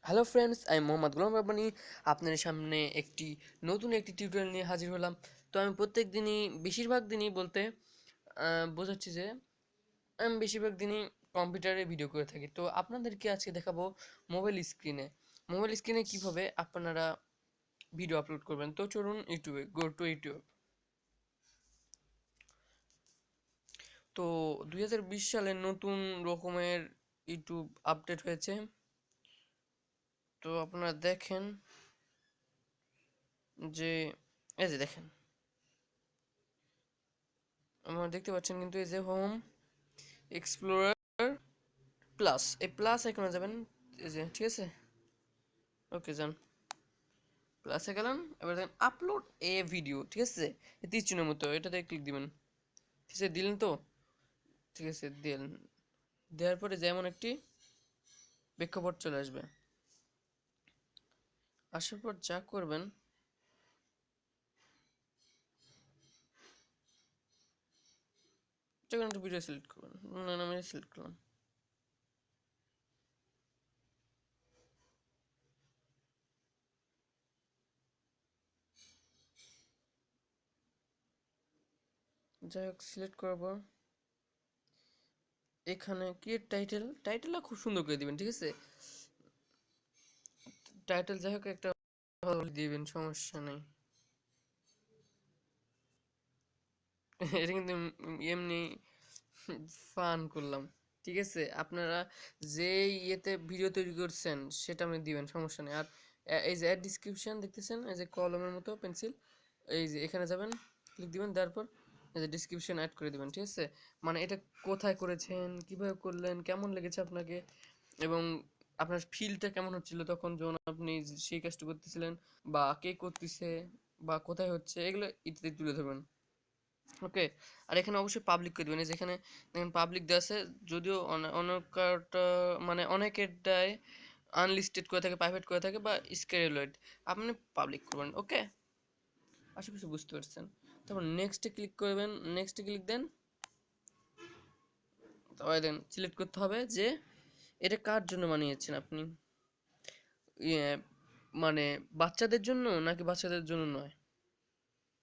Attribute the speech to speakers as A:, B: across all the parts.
A: Hello friends, আমি মোহাম্মদ গোলাম রাব্বানি আপনাদের সামনে নতুন একটি টিউটোরিয়াল নিয়ে হাজির হলাম। তো আমি প্রত্যেক দিনই বেশিরভাগ দিনই বলতে বোঝাচ্ছি যে আমি বেশিরভাগ দিনই কম্পিউটারে ভিডিও করে থাকি। তো আপনাদেরকে আজকে দেখাবো মোবাইল স্ক্রিনে কিভাবে আপনারা ভিডিও আপলোড করবেন। তো চলুন ইউটিউবে, গো টু ইউটিউব। তো 2020 সালে নতুন রকমের ইউটিউব আপডেট হয়েছে। তো আপনারা দেখেন যে এই যে দেখেন, আপনারা দেখতে পাচ্ছেন কিন্তু এই যে হোম এক্সপ্লোরার প্লাস, এই প্লাস আইকনে যাবেন, এই যে ঠিক আছে, ওকে যান, প্লাসে গেলাম। এবার দেখেন আপলোড এ ভিডিও, ঠিক আছে, এই তীর চিহ্নের মতো এটাতে ক্লিক দিবেন। ঠিক আছে, দিলেন তো? ঠিক আছে, দিলেন। দেওয়ার পরে যেমন একটি প্রেক্ষাপট চলে আসবে। আসার পর যা করবেন, যখন একটা ভিডিও সিলেক্ট করবেন, না আমি সিলেক্ট করলাম। যাই হোক, সিলেক্ট করার পর এখানে ক্রিয়েট টাইটেলটা খুব সুন্দর করে দিবেন, ঠিক আছে। টাইটেল যাই হোক একটা ভালো দিবেন, সমস্যা নেই। এটা কিন্তু এমনি ফান করলাম, ঠিক আছে। আপনারা যে ইয়েতে ভিডিও তৈরি করছেন সেটা আপনি দিবেন, সমস্যা নেই। আর এই যে অ্যাড ডিসক্রিপশন দেখতেছেন, এই যে কলমের মতো পেন্সিল, এই যে এখানে যাবেন, ক্লিক দিবেন, দেওয়ার পর এই যে ডিসক্রিপশন অ্যাড করে দিবেন, ঠিক আছে। মানে এটা কোথায় করেছেন, কিভাবে করলেন, কেমন লেগেছে আপনাকে, এবং আপনার ফিলটা কেমন হচ্ছিল তখন যখন আপনি সেই কাজটা করতেছিলেন, বা কে করতেছে, বা কোথায় হচ্ছে, এগুলো ইত্যাদি তুলে ধরবেন। ওকে। আর এখানে অবশ্যই পাবলিক করে দিবেন, যেখানে দেখেন পাবলিক দেওয়া আছে। যদিও অনেকটা মানে অনেকেরটাই আনলিস্টেড করে থাকে, প্রাইভেট করে থাকে, বা স্কেলেড, আপনি পাবলিক করবেন। ওকে, আশা করি বুঝতে পারছেন। তারপর নেক্সটে ক্লিক করবেন, নেক্সটে ক্লিক দেন। তারপরে দেন সিলেক্ট করতে হবে যে এটা কার জন্য বানিয়েছেন আপনি, ইয়ে মানে বাচ্চাদের জন্য নাকি বাচ্চাদের জন্য নয়।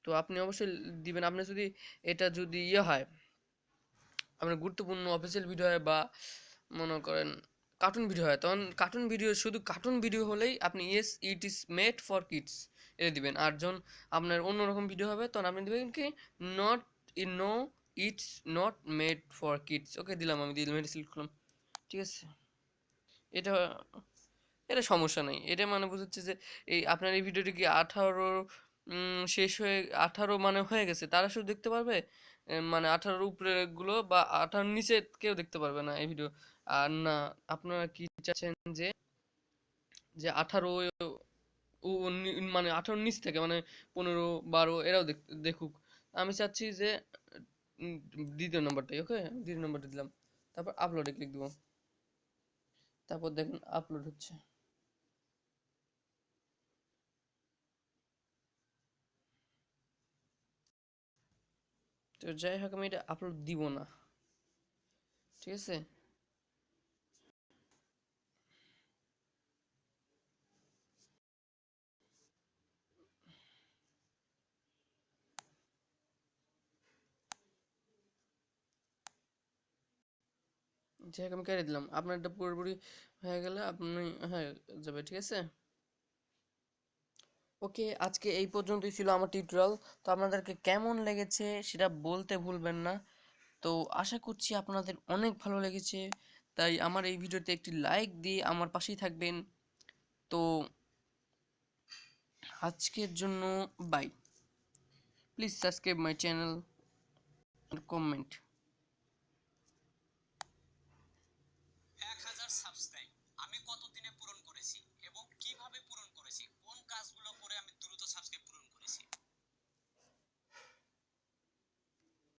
A: তো আপনি অবশ্যই দিবেন। আপনি যদি এটা যদি হয় আপনার গুরুত্বপূর্ণ অফিসিয়াল ভিডিও হয়, বা মনে করেন কার্টুন ভিডিও হয়, তখন কার্টুন ভিডিও, শুধু কার্টুন ভিডিও হলেই আপনি yes it is made for kids এটা দিবেন। আর যখন আপনার অন্যরকম ভিডিও হবে তখন আপনি দিবেন কি, not in no, it's not made for kids. Okay দিলাম, আমি দিলাম, এটা সিলেক্ট করলাম, ঠিক আছে। এটা এটা সমস্যা নেই। এটা মানে বোঝাচ্ছে যে এই আপনার এই ভিডিওটি কি 18 শেষ হয়ে 18 মানে হয়ে গেছে, তারা শুধু দেখতে পারবে, মানে 18 উপরে গুলো, বা 18 নিচে কেউ দেখতে পারবে না এই ভিডিও। আর না, আপনারা কি চাচ্ছেন যে যে 18 মানে 18 নিচ থেকে, মানে 15 12 এরাও দেখুক। আমি চাচ্ছি যে উম, দ্বিতীয় নম্বরটাই। ওকে, দ্বিতীয় নম্বরটা দিলাম। তারপর আপলোডে ক্লিক দিব। তারপর দেখেন আপলোড হচ্ছে। তো যাই হোক, আমি এটা আপলোড দিব না, ঠিক আছে। যাই হোক, আমি কেটে দিলাম। আপনার এটা পুরোপুরি হয়ে গেলে আপনি হয়ে যাবে, ঠিক আছে। ওকে, আজকে এই পর্যন্তই ছিল আমার টিউটোরিয়াল। তো আপনাদেরকে কেমন লেগেছে সেটা বলতে ভুলবেন না। তো আশা করছি আপনাদের অনেক ভালো লেগেছে। তাই আমার এই ভিডিওতে একটি লাইক দিয়ে আমার পাশেই থাকবেন। তো আজকের জন্য bye. Please subscribe my channel, comment.